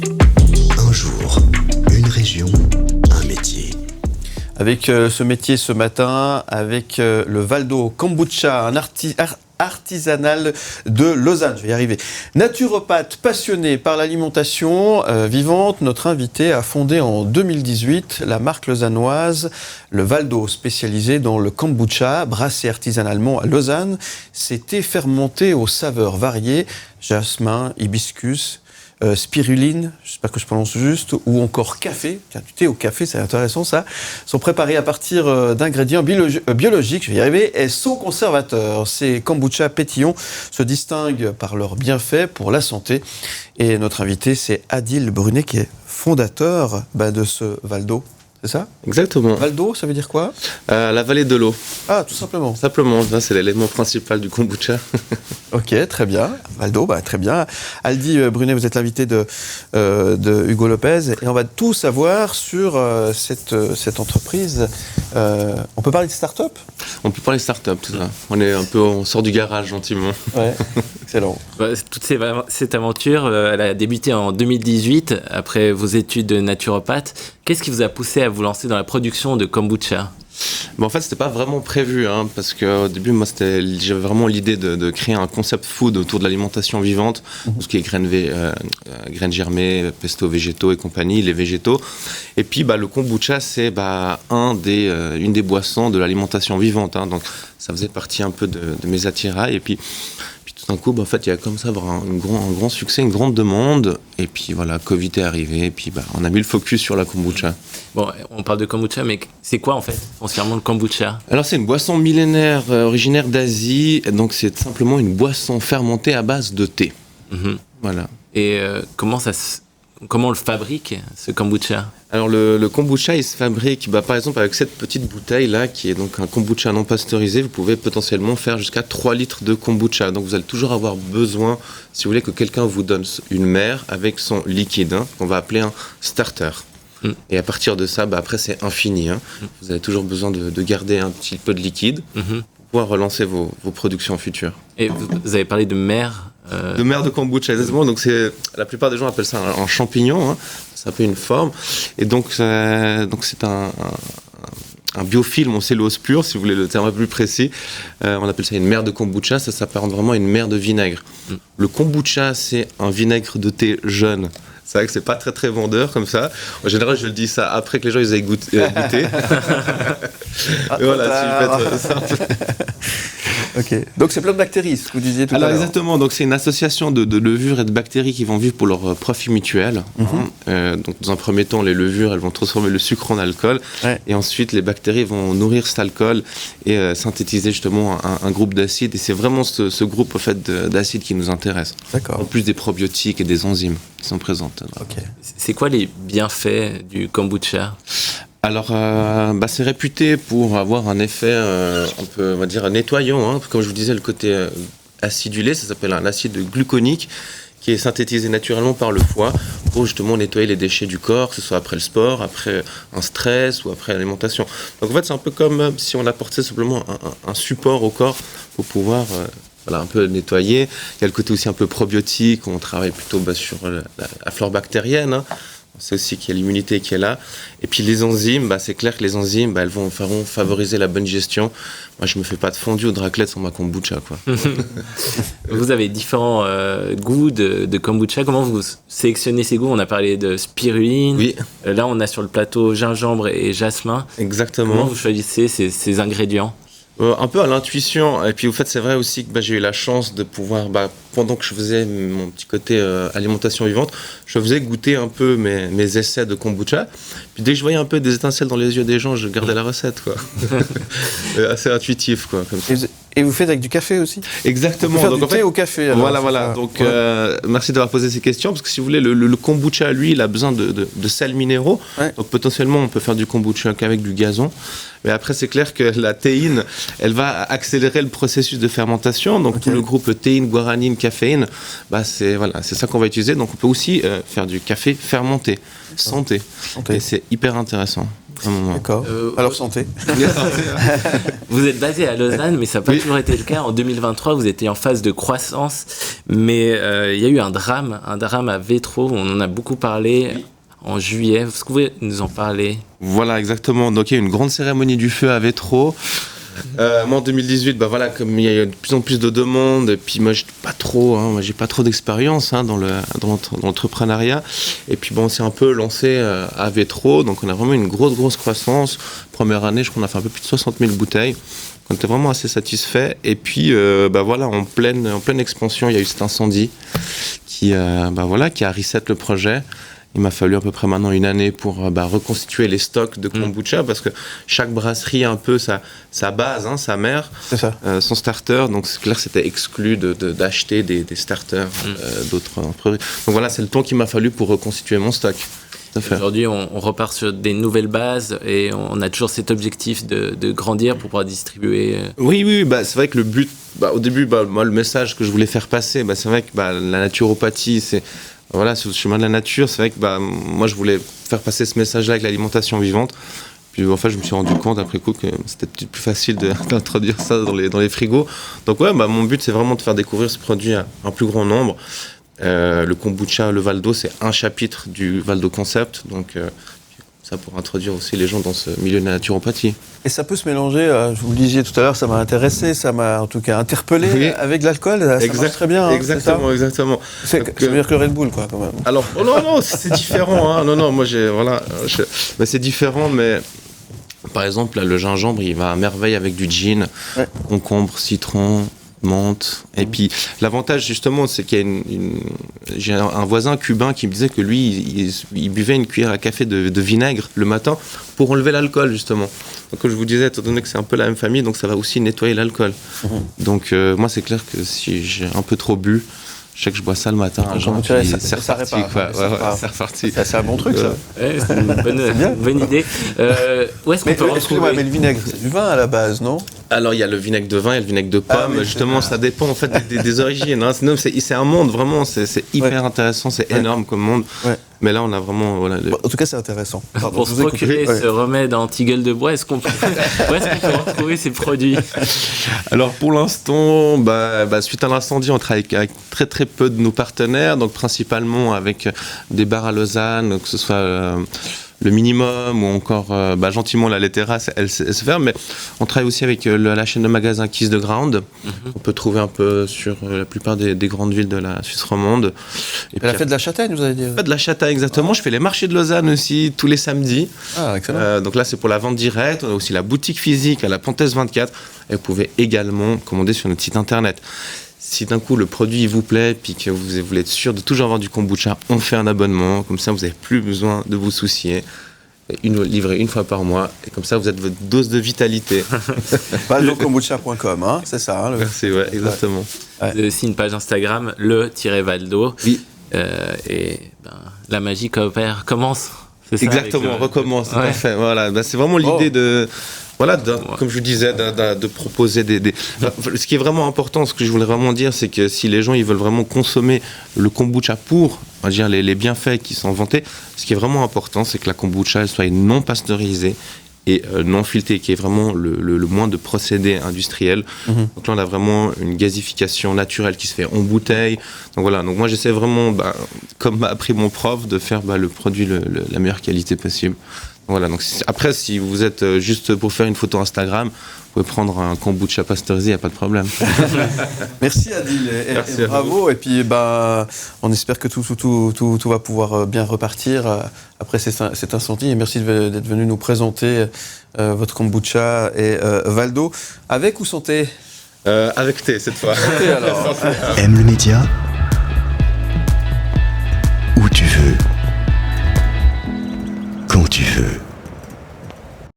Un jour, une région, un métier. Avec ce métier ce matin, avec le Valdo Kombucha, un artisanal de Lausanne, je vais y arriver. Naturopathe passionné par l'alimentation vivante, notre invité a fondé en 2018 la marque lausannoise le Valdo, spécialisé dans le kombucha, brassé artisanalement à Lausanne. C'est thé fermenté aux saveurs variées, jasmin, hibiscus, spiruline, j'espère que je prononce juste, ou encore café, tiens, du thé au café, c'est intéressant ça, sont préparés à partir d'ingrédients biologiques, je vais y arriver, et sans conservateurs. Ces kombucha pétillants se distinguent par leurs bienfaits pour la santé. Et notre invité, c'est Adil Brunet, qui est fondateur de ce Valdo. C'est ça ? Exactement. Valdo, ça veut dire quoi ? La vallée de l'eau. Ah, tout simplement. Simplement, c'est l'élément principal du kombucha. Ok, très bien. Valdo, très bien. Aldi Brunet, vous êtes l'invité de Hugo Lopez et on va tout savoir sur cette entreprise. On peut parler de start-up ? On peut parler start-up, tout ça. On sort du garage gentiment. Ouais, excellent. Toute cette aventure, elle a débuté en 2018, après vos études de naturopathe. Qu'est-ce qui vous a poussé à vous lancer dans la production de kombucha ? En fait, c'était pas vraiment prévu, parce qu'au début, moi, j'avais vraiment l'idée de créer un concept food autour de l'alimentation vivante, tout ce qui est graines germées, pesto végétaux et compagnie, les végétaux. Et puis, le kombucha, c'est une des boissons de l'alimentation vivante, donc ça faisait partie un peu de mes attirails. Et puis tout d'un coup, en fait, il y a comme ça un grand succès, une grande demande. Et puis voilà, Covid est arrivé. Et puis on a mis le focus sur la kombucha. Bon, on parle de kombucha, mais c'est quoi en fait, foncièrement, le kombucha ? Alors, c'est une boisson millénaire originaire d'Asie. Donc, c'est simplement une boisson fermentée à base de thé. Mm-hmm. Voilà. Et comment on le fabrique, ce kombucha ? Alors le kombucha, il se fabrique par exemple avec cette petite bouteille là qui est donc un kombucha non pasteurisé. Vous pouvez potentiellement faire jusqu'à 3 litres de kombucha. Donc vous allez toujours avoir besoin, si vous voulez, que quelqu'un vous donne une mère avec son liquide, qu'on va appeler un starter. Et à partir de ça, après c'est infini. Vous avez toujours besoin de garder un petit peu de liquide pour pouvoir relancer vos productions futures. Et vous avez parlé de mère de mère de kombucha, exactement. Donc la plupart des gens appellent ça un champignon. C'est un peu une forme. Et donc c'est un biofilm en cellulose pure, si vous voulez le terme un peu plus précis. On appelle ça une mère de kombucha. Ça s'apparente vraiment à une mère de vinaigre. Le kombucha, c'est un vinaigre de thé jeune. C'est vrai que c'est pas très très vendeur comme ça. En général, je le dis ça après que les gens ils aient goûté. Et voilà, si je peux être simple. Ok. Donc c'est plein de bactéries, ce que vous disiez tout à l'heure. Alors exactement. Donc c'est une association de levures et de bactéries qui vont vivre pour leur profit mutuel. Donc dans un premier temps, les levures elles vont transformer le sucre en alcool, et ensuite les bactéries vont nourrir cet alcool et synthétiser justement un groupe d'acides. Et c'est vraiment ce groupe en fait d'acides qui nous intéresse. D'accord. En plus des probiotiques et des enzymes qui sont présentes. Okay. C'est quoi les bienfaits du kombucha ? Alors, c'est réputé pour avoir un effet on va dire nettoyant. Comme je vous disais, le côté acidulé, ça s'appelle un acide gluconique qui est synthétisé naturellement par le foie pour justement nettoyer les déchets du corps, que ce soit après le sport, après un stress ou après l'alimentation. Donc en fait, c'est un peu comme si on apportait simplement un support au corps pour pouvoir un peu nettoyer. Il y a le côté aussi un peu probiotique, on travaille plutôt sur la flore bactérienne. C'est aussi qu'il y a l'immunité qui est là. Et puis les enzymes, c'est clair que les enzymes, elles vont favoriser la bonne gestion. Moi, je me fais pas de fondue ou de raclette sans ma kombucha, quoi. Vous avez différents goûts de kombucha. Comment vous sélectionnez ces goûts ? On a parlé de spiruline. Oui. Là, on a sur le plateau gingembre et jasmin. Exactement. Comment vous choisissez ces ingrédients ? Un peu à l'intuition. Et puis, au fait, c'est vrai aussi que j'ai eu la chance de pouvoir, pendant que je faisais mon petit côté alimentation vivante, je faisais goûter un peu mes essais de kombucha. Puis dès que je voyais un peu des étincelles dans les yeux des gens, je gardais la recette, quoi. Assez intuitif, quoi. Comme ça. Et vous faites avec du café aussi ? Exactement. Donc, du thé au café. Alors, voilà. Donc, merci d'avoir posé ces questions, parce que si vous voulez, le kombucha, lui, il a besoin de sels minéraux. Ouais. Donc, potentiellement, on peut faire du kombucha qu'avec du gazon. Mais après, c'est clair que la théine, elle va accélérer le processus de fermentation. Donc, tout le groupe théine, guaranine caféine, c'est ça qu'on va utiliser. Donc on peut aussi faire du café fermenté, santé. Et c'est hyper intéressant. D'accord. Alors santé. Vous êtes basé à Lausanne, mais ça n'a pas toujours été le cas. En 2023, vous étiez en phase de croissance, mais il y a eu un drame à Vétro. On en a beaucoup parlé en juillet. Est-ce que vous pouvez nous en parler ? Voilà, exactement. Donc il y a eu une grande cérémonie du feu à Vétro. Moi en 2018, comme il y a de plus en plus de demandes, et puis moi j'ai pas trop d'expérience dans l'entrepreneuriat, et puis on s'est un peu lancé à Vétro, donc on a vraiment une grosse croissance. Première année, je crois qu'on a fait un peu plus de 60 000 bouteilles. On était vraiment assez satisfaits, et puis en pleine expansion, il y a eu cet incendie qui a reset le projet. Il m'a fallu à peu près maintenant une année pour reconstituer les stocks de kombucha, parce que chaque brasserie a un peu sa base, sa mère, son starter. Donc c'est clair que c'était exclu d'acheter des starters d'autres produits. Donc voilà, c'est le temps qu'il m'a fallu pour reconstituer mon stock. Aujourd'hui, on repart sur des nouvelles bases et on a toujours cet objectif de grandir pour pouvoir distribuer. Oui, c'est vrai que le but, au début, moi, le message que je voulais faire passer, c'est vrai que la naturopathie, c'est sur le chemin de la nature. C'est vrai que moi je voulais faire passer ce message-là avec l'alimentation vivante. Puis en fait je me suis rendu compte après coup que c'était peut-être plus facile d'introduire ça dans les frigos. Donc mon but c'est vraiment de faire découvrir ce produit à un plus grand nombre. Le kombucha, le Valdo, c'est un chapitre du Valdo Concept. Donc ça pour introduire aussi les gens dans ce milieu de la naturopathie. Et ça peut se mélanger, je vous le disiez tout à l'heure, ça m'a intéressé, ça m'a en tout cas interpellé avec l'alcool, ça marche très bien. Exactement. C'est meilleur que le Red Bull, quoi, quand même. Alors, non, c'est différent. Moi, c'est différent, mais par exemple, là, le gingembre, il va à merveille avec du gin, concombre, citron, menthe. Et puis l'avantage justement, c'est qu'il y a j'ai un voisin cubain qui me disait que lui il buvait une cuillère à café de vinaigre le matin pour enlever l'alcool justement. Donc comme je vous disais, étant donné que c'est un peu la même famille, donc ça va aussi nettoyer l'alcool. Donc moi c'est clair que si j'ai un peu trop bu, je sais que je bois ça le matin, c'est reparti. C'est un bon truc, ça. C'est une bonne idée. Où est-ce qu'on peut retrouver... mais le vinaigre, c'est du vin à la base, non ? Alors il y a le vinaigre de vin et le vinaigre de pomme. Justement, ça dépend en fait des origines. C'est un monde vraiment, c'est hyper intéressant, c'est énorme comme monde. Mais là, on a vraiment... En tout cas, c'est intéressant. Pour se procurer ce remède anti-gueule de bois, où est-ce qu'on peut retrouver ces produits ? Alors, pour l'instant, suite à l'incendie, on travaille avec très très peu de nos partenaires, donc principalement avec des bars à Lausanne, que ce soit... le minimum ou encore gentiment les terrasses elles se ferment, mais on travaille aussi avec la chaîne de magasins Kiss the Ground. On peut trouver un peu sur la plupart des grandes villes de la Suisse romande. Et puis la fête de la Châtaigne, vous avez dit. Fête de la Châtaigne, exactement. Je fais les marchés de Lausanne aussi tous les samedis. Excellent. Donc là c'est pour la vente directe. On a aussi la boutique physique à la Pontes 24 et vous pouvez également commander sur notre site internet. Si d'un coup le produit vous plaît puis que vous voulez être sûr de toujours avoir du kombucha, on fait un abonnement, comme ça vous n'avez plus besoin de vous soucier. Livré une fois par mois, et comme ça vous êtes votre dose de vitalité. ValdoKombucha.com, c'est ça. Merci, exactement. Vous avez aussi une page Instagram, le-Valdo. Oui. La magie commence. C'est ça, exactement, recommence. Tout à fait. Voilà, c'est vraiment l'idée de... comme je vous disais, de proposer ce qui est vraiment important, ce que je voulais vraiment dire, c'est que si les gens ils veulent vraiment consommer le kombucha pour, on va dire, les bienfaits qui sont vantés, ce qui est vraiment important, c'est que la kombucha elle soit non pasteurisée et non filtrée, qui est vraiment le moins de procédés industriels. Donc là, on a vraiment une gazification naturelle qui se fait en bouteille. Donc voilà, donc moi j'essaie vraiment, comme m'a appris mon prof, de faire le produit la meilleure qualité possible. Voilà, donc après, si vous êtes juste pour faire une photo Instagram, vous pouvez prendre un kombucha pasteurisé, il n'y a pas de problème. Merci Adil, et bravo. Et puis, on espère que tout va pouvoir bien repartir après cet incendie. Et merci d'être venu nous présenter votre kombucha et Valdo. Avec ou sans thé ? Avec thé, cette fois. Thé, alors. Aime le média où tu veux, quand tu veux.